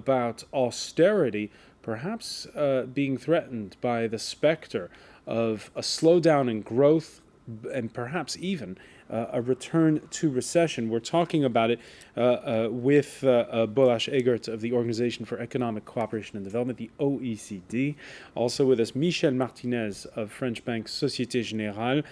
about austerity perhaps being threatened by the specter of a slowdown in growth and perhaps even a return to recession. We're talking about it with Balázs Egert of the Organization for Economic Cooperation and Development, the OECD. Also with us, Michel Martinez of French bank Société Générale,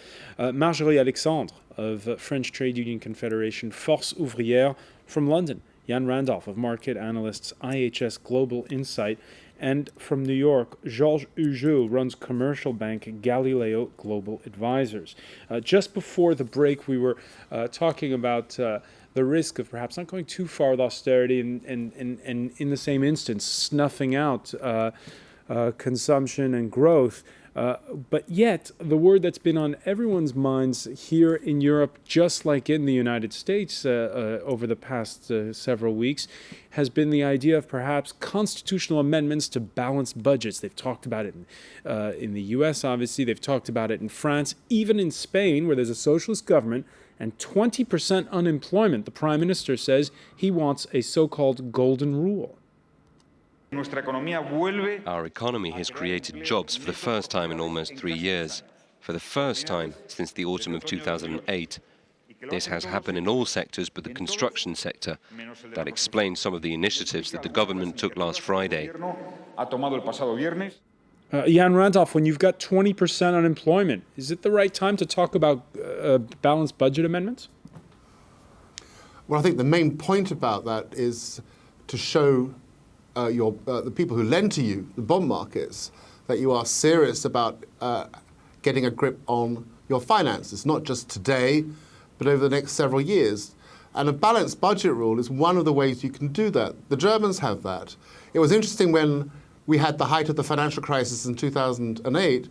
Marjorie Alexandre of French Trade Union Confederation Force Ouvrière from London, Jan Randolph of market analysts IHS Global Insight, and from New York, Georges Hugeux runs commercial bank Galileo Global Advisors. Just before the break, we were talking about the risk of perhaps not going too far with austerity and in the same instance, snuffing out consumption and growth. But yet, the word that's been on everyone's minds here in Europe, just like in the United States over the past several weeks, has been the idea of perhaps constitutional amendments to balanced budgets. They've talked about it in the US, obviously. They've talked about it in France, even in Spain, where there's a socialist government and 20% unemployment. The Prime Minister says he wants a so-called golden rule. Our economy has created jobs for the first time in almost 3 years, for the first time since the autumn of 2008. This has happened in all sectors but the construction sector. That explains some of the initiatives that the government took last Friday. Jan Randolph, when you've got 20% unemployment, is it the right time to talk about balanced budget amendments? Well, I think the main point about that is to show the people who lend to you, the bond markets, that you are serious about getting a grip on your finances, not just today, but over the next several years. And a balanced budget rule is one of the ways you can do that. The Germans have that. It was interesting when we had the height of the financial crisis in 2008,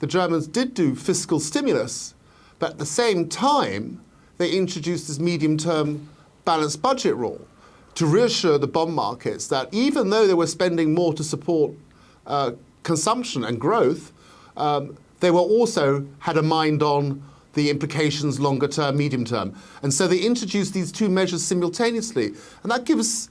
the Germans did do fiscal stimulus, but at the same time, they introduced this medium-term balanced budget rule to reassure the bond markets that even though they were spending more to support consumption and growth, they were also had a mind on the implications longer term, medium term. And so they introduced these two measures simultaneously. And that gives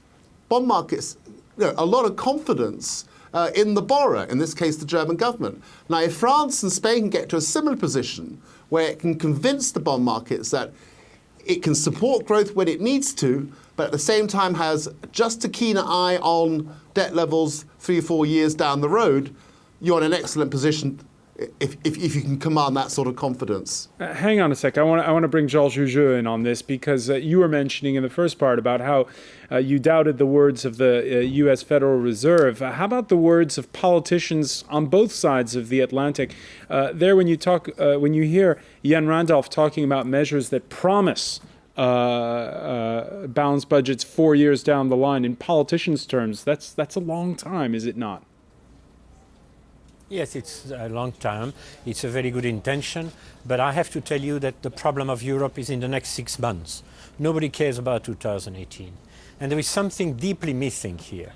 bond markets a lot of confidence in the borrower, in this case the German government. Now, if France and Spain can get to a similar position where it can convince the bond markets that it can support growth when it needs to, but at the same time has just a keener eye on debt levels 3 or 4 years down the road, you're in an excellent position if you can command that sort of confidence. Hang on a sec. I want to bring Georges Hugeux in on this because you were mentioning in the first part about how you doubted the words of the U.S. Federal Reserve. How about the words of politicians on both sides of the Atlantic? There, when you hear Jan Randolph talking about measures that promise balanced budgets 4 years down the line, in politicians' terms, that's a long time, is it not? Yes, it's a long time. It's a very good intention. But I have to tell you that the problem of Europe is in the next 6 months. Nobody cares about 2018. And there is something deeply missing here.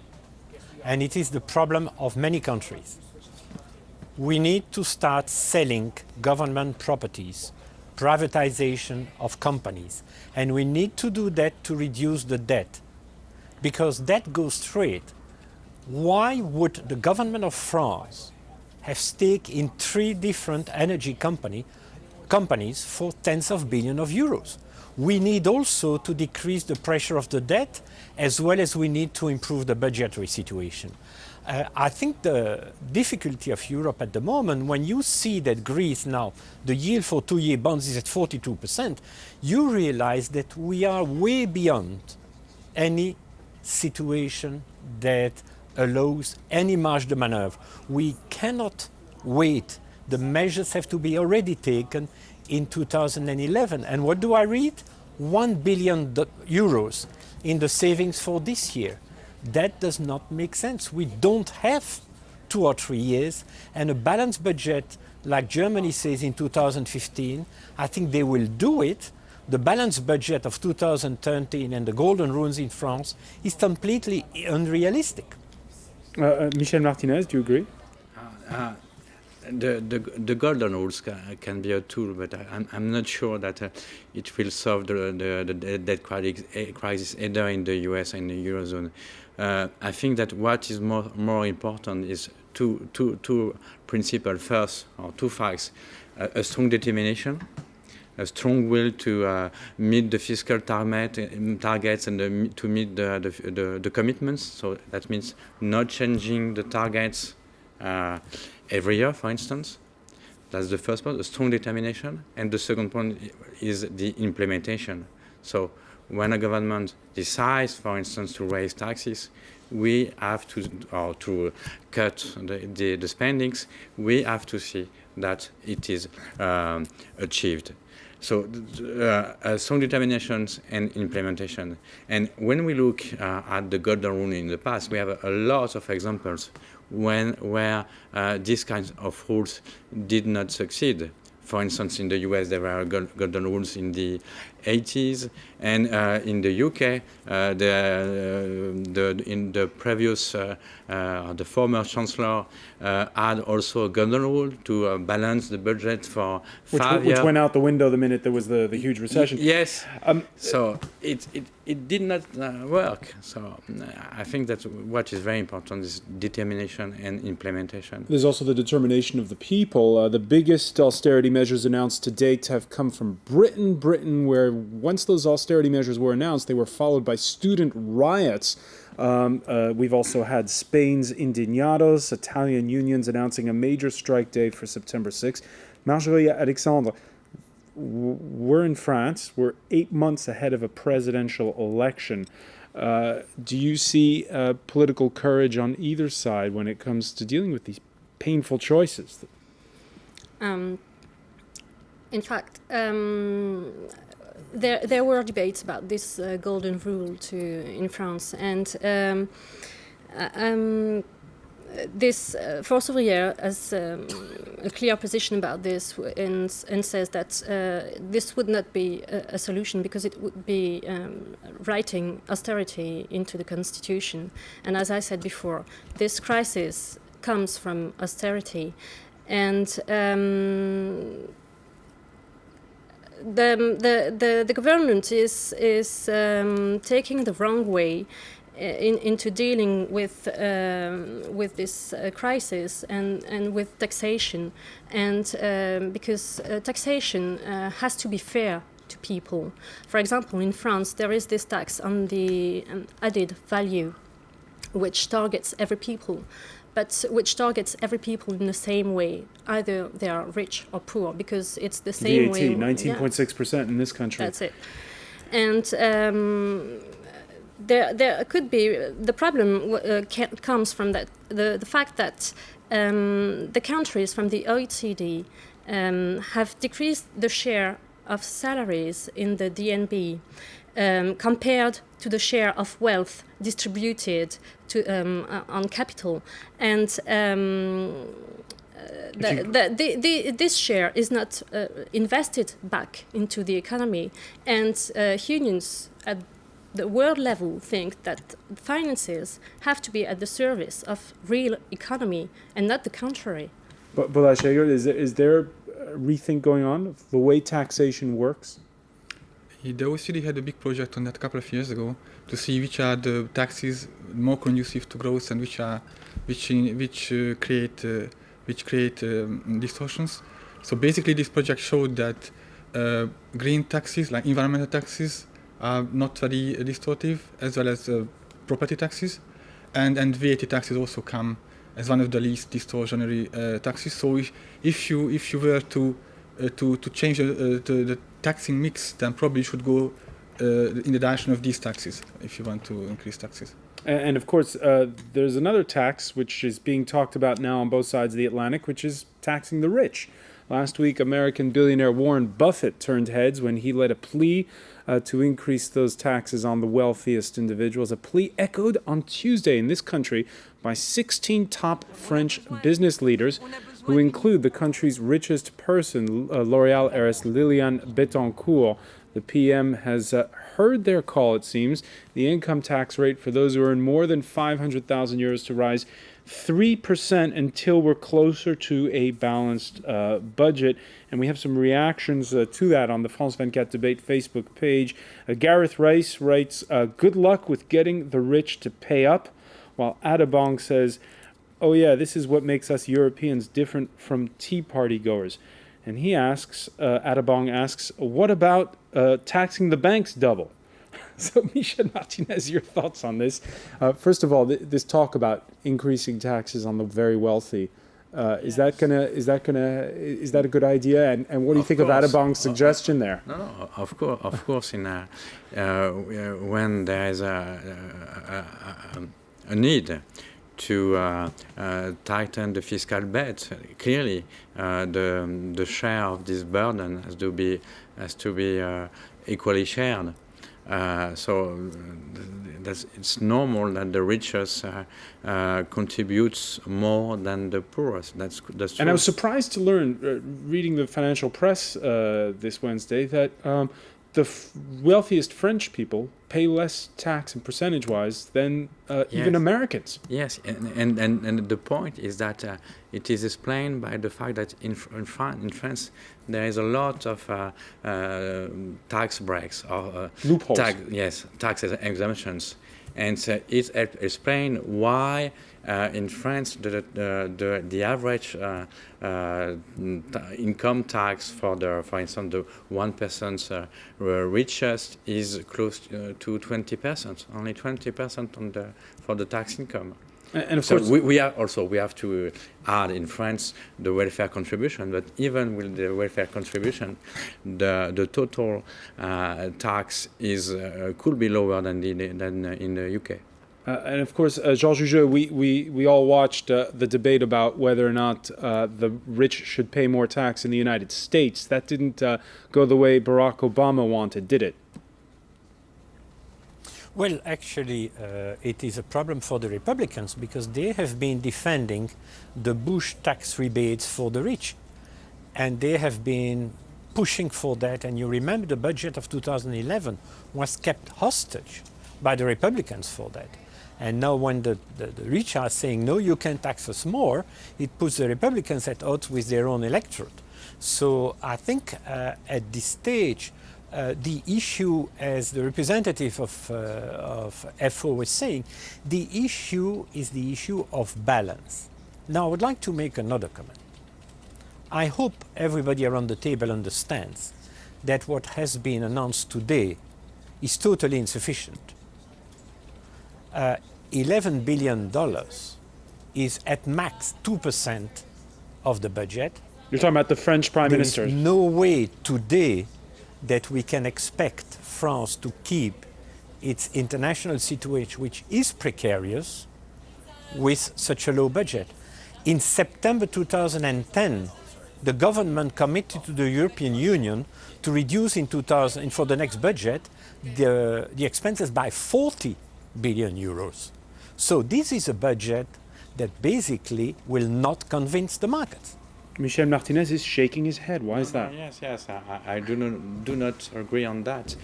And it is the problem of many countries. We need to start selling government properties, privatization of companies. And we need to do that to reduce the debt. Because debt goes straight. Why would the government of France have stake in 3 different energy companies for tens of billions of euros? We need also to decrease the pressure of the debt, as well as we need to improve the budgetary situation. I think the difficulty of Europe at the moment, when you see that Greece now, the yield for 2-year bonds is at 42%, you realize that we are way beyond any situation that allows any marge de maneuver. We cannot wait. The measures have to be already taken in 2011. And what do I read? 1 billion euros in the savings for this year. That does not make sense. We don't have 2 or 3 years, and a balanced budget like Germany says in 2015, I think they will do it. The balanced budget of 2013 and the golden rules in France is completely unrealistic. Michel Martinez, do you agree? The golden rules can be a tool, but I'm not sure that it will solve the debt crisis either in the US and the Eurozone. I think that what is more important is two principles first, or two facts: a strong determination, a strong will to meet the fiscal targets and to meet the commitments. So that means not changing the targets every year, for instance. That's the first point, a strong determination. And the second point is the implementation. So when a government decides, for instance, to raise taxes, we have to, or to cut the spendings, we have to see that it is achieved. So strong determinations and implementation. And when we look at the golden rule in the past, we have a lot of examples where these kinds of rules did not succeed. For instance, in the US, there were golden rules in the 80s, and in the UK, in the previous, the former chancellor had also a golden rule to balance the budget for 5 years. Which went out the window the minute there was the huge recession. Yes. So it did not work. So I think that what is very important is determination and implementation. There's also the determination of the people. The biggest austerity measures announced to date have come from Britain, where once those austerity measures were announced, they were followed by student riots. We've also had Spain's Indignados, Italian unions announcing a major strike day for September 6th. Marjorie, Alexandre, we're in France. We're 8 months ahead of a presidential election. Do you see political courage on either side when it comes to dealing with these painful choices? In fact, there were debates about this golden rule in France, and this Force Ouvrière has a clear position about this and says that this would not be a solution because it would be writing austerity into the constitution. And as I said before, this crisis comes from austerity, and the government is taking the wrong way into dealing with this crisis and with taxation, and because taxation has to be fair to people. For example, in France, there is this tax on the added value, which targets every people, but which targets every people in the same way, either they are rich or poor, because it's the same VAT, way. 19.6% in this country. That's it. And there could be, the problem comes from that, the fact that the countries from the OECD have decreased the share of salaries in the DNB compared to the share of wealth distributed on capital, and this share is not invested back into the economy, and unions at the world level think that finances have to be at the service of real economy and not the contrary. But is there a rethink going on of the way taxation works? The OECD had a big project on that a couple of years ago to see which are the taxes more conducive to growth and which create distortions. So basically, this project showed that green taxes, like environmental taxes, are not very distortive, as well as property taxes, and VAT taxes also come as one of the least distortionary taxes. So if you were to change the taxing mix, then probably you should go in the direction of these taxes if you want to increase taxes. And of course, there's another tax which is being talked about now on both sides of the Atlantic, which is taxing the rich. Last week, American billionaire Warren Buffett turned heads when he led a plea to increase those taxes on the wealthiest individuals, a plea echoed on Tuesday in this country by 16 top French business leaders, who include the country's richest person, L'Oréal heiress Liliane Bettencourt. The PM has heard their call, it seems. The income tax rate for those who earn more than 500,000 euros to rise 3% until we're closer to a balanced budget. And we have some reactions to that on the France 24 Debate Facebook page. Gareth Rice writes, good luck with getting the rich to pay up, while Adabong says, oh yeah, this is what makes us Europeans different from Tea Party goers. And he asks, Adabong asks, what about taxing the banks double? So, Michel Martinez, your thoughts on this? First of all, this talk about increasing taxes on the very wealthy, is that a good idea? And what do you think of Adabong's suggestion there? No, of course. When there is a need to tighten the fiscal belt, clearly the share of this burden has to be equally shared. So it's normal that the richest contributes more than the poorest. That's true. And I was surprised to learn, reading the financial press this Wednesday, that the wealthiest French people pay less tax and percentage-wise than even Americans. Yes, and the point is that it is explained by the fact that in France there is a lot of tax breaks or loopholes. Tax exemptions, and it explains why in France the average income tax for instance the 1% richest is close to 20%, only 20% for the tax income. And of so course, we have to add in France the welfare contribution, but even with the welfare contribution, the total tax could be lower than in the UK. And of course, Georges Jeux, we all watched the debate about whether or not the rich should pay more tax in the United States. That didn't go the way Barack Obama wanted, did it? Well, actually, it is a problem for the Republicans because they have been defending the Bush tax rebates for the rich. And they have been pushing for that. And you remember the budget of 2011 was kept hostage by the Republicans for that. And now when the rich are saying, no, you can't tax us more, it puts the Republicans at odds with their own electorate. So I think at this stage, the issue, as the representative of FO was saying, the issue is the issue of balance. Now, I would like to make another comment. I hope everybody around the table understands that what has been announced today is totally insufficient. $11 billion is at max 2% of the budget. You're talking about the French Prime Minister. There is no way today that we can expect France to keep its international situation, which is precarious, with such a low budget. In September 2010, the government committed to the European Union to reduce for the next budget the expenses by 40 billion euros. So this is a budget that basically will not convince the markets. Michel Martinez is shaking his head. Why is that? Yes, I do not agree on that.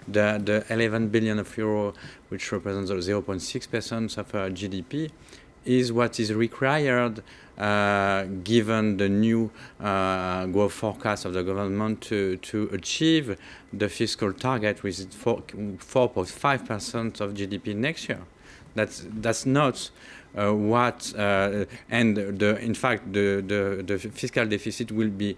The 11 billion of euro, which represents 0.6% of GDP, is what is required given the new growth forecast of the government to achieve the fiscal target, which is 4.5% of GDP next year. That's not what and in fact the fiscal deficit will be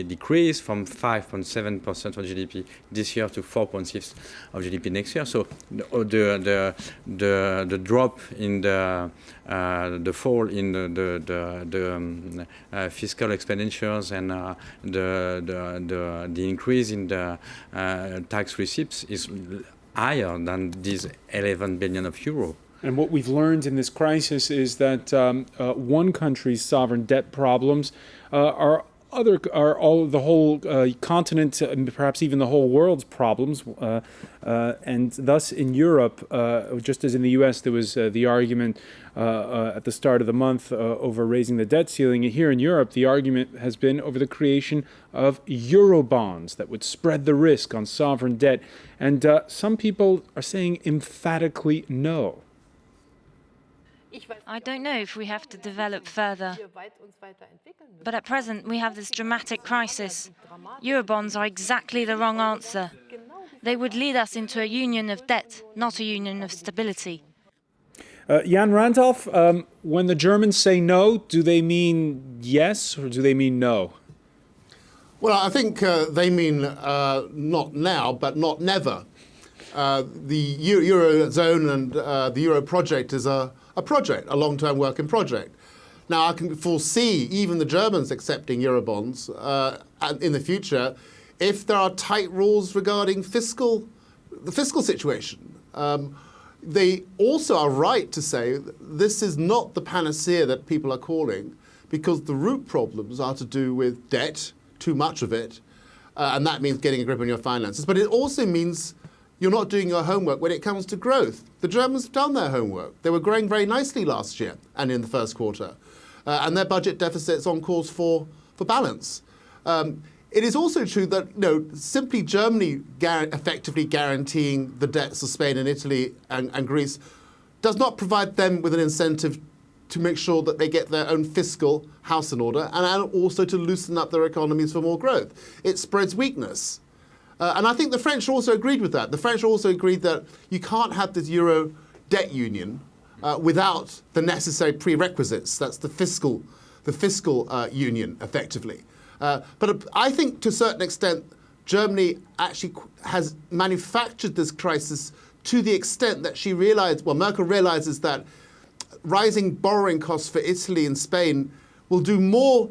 decreased from 5.7% of GDP this year to 4.6% of GDP next year. So the drop in the fall in the fiscal expenditures and the increase in the tax receipts is higher than these 11 billion of euro. And what we've learned in this crisis is that one country's sovereign debt problems are the whole continent and perhaps even the whole world's problems. And thus in Europe, just as in the US, there was the argument at the start of the month over raising the debt ceiling. Here in Europe, the argument has been over the creation of Eurobonds that would spread the risk on sovereign debt. And some people are saying emphatically no. I don't know if we have to develop further. But at present, we have this dramatic crisis. Eurobonds are exactly the wrong answer. They would lead us into a union of debt, not a union of stability. Jan Randolph, when the Germans say no, do they mean yes or do they mean no? Well, I think they mean not now, but not never. The Eurozone and the Euro project is a project, a long-term working project. Now, I can foresee even the Germans accepting Eurobonds in the future if there are tight rules regarding the fiscal situation. They also are right to say this is not the panacea that people are calling, because the root problems are to do with debt, too much of it, and that means getting a grip on your finances. But it also means you're not doing your homework when it comes to growth. The Germans have done their homework. They were growing very nicely last year and in the first quarter. And their budget deficit's on course for balance. It is also true that simply Germany effectively guaranteeing the debts of Spain and Italy and Greece does not provide them with an incentive to make sure that they get their own fiscal house in order and also to loosen up their economies for more growth. It spreads weakness. And I think the French also agreed with that. The French also agreed that you can't have this Euro debt union without the necessary prerequisites. That's the fiscal union, effectively. But I think to a certain extent, Germany actually has manufactured this crisis to the extent that Merkel realizes that rising borrowing costs for Italy and Spain will do more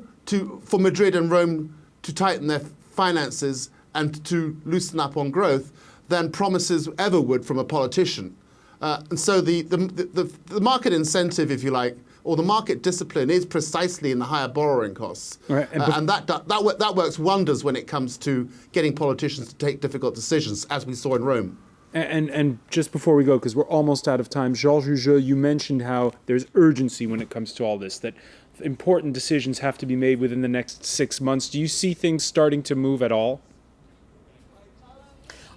for Madrid and Rome to tighten their finances and to loosen up on growth than promises ever would from a politician. And so the market incentive, if you like, or the market discipline is precisely in the higher borrowing costs. Right. And that works wonders when it comes to getting politicians to take difficult decisions, as we saw in Rome. And just before we go, because we're almost out of time, Georges Hugeux, you mentioned how there's urgency when it comes to all this, that important decisions have to be made within the next 6 months. Do you see things starting to move at all?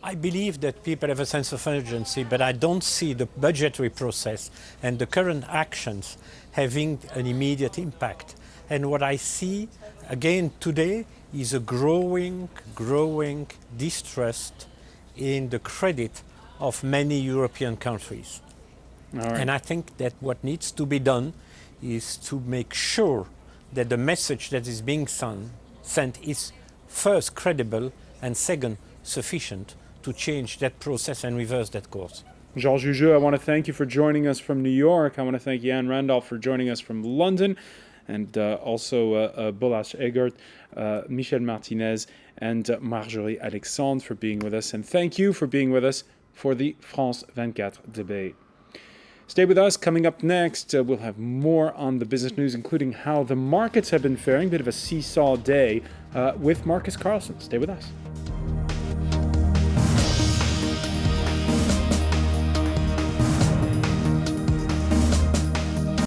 I believe that people have a sense of urgency, but I don't see the budgetary process and the current actions having an immediate impact. And what I see, again, today is a growing distrust in the credit of many European countries. All right. And I think that what needs to be done is to make sure that the message that is being sent is first credible and second sufficient to change that process and reverse that course. Georges Hugeux, I want to thank you for joining us from New York. I want to thank Jan Randolph for joining us from London, and also Bolas Egert, Michel Martinez, and Marjorie Alexandre for being with us. And thank you for being with us for the France 24 debate. Stay with us. Coming up next, we'll have more on the business news, including how the markets have been faring. Bit of a seesaw day with Marcus Carlson. Stay with us.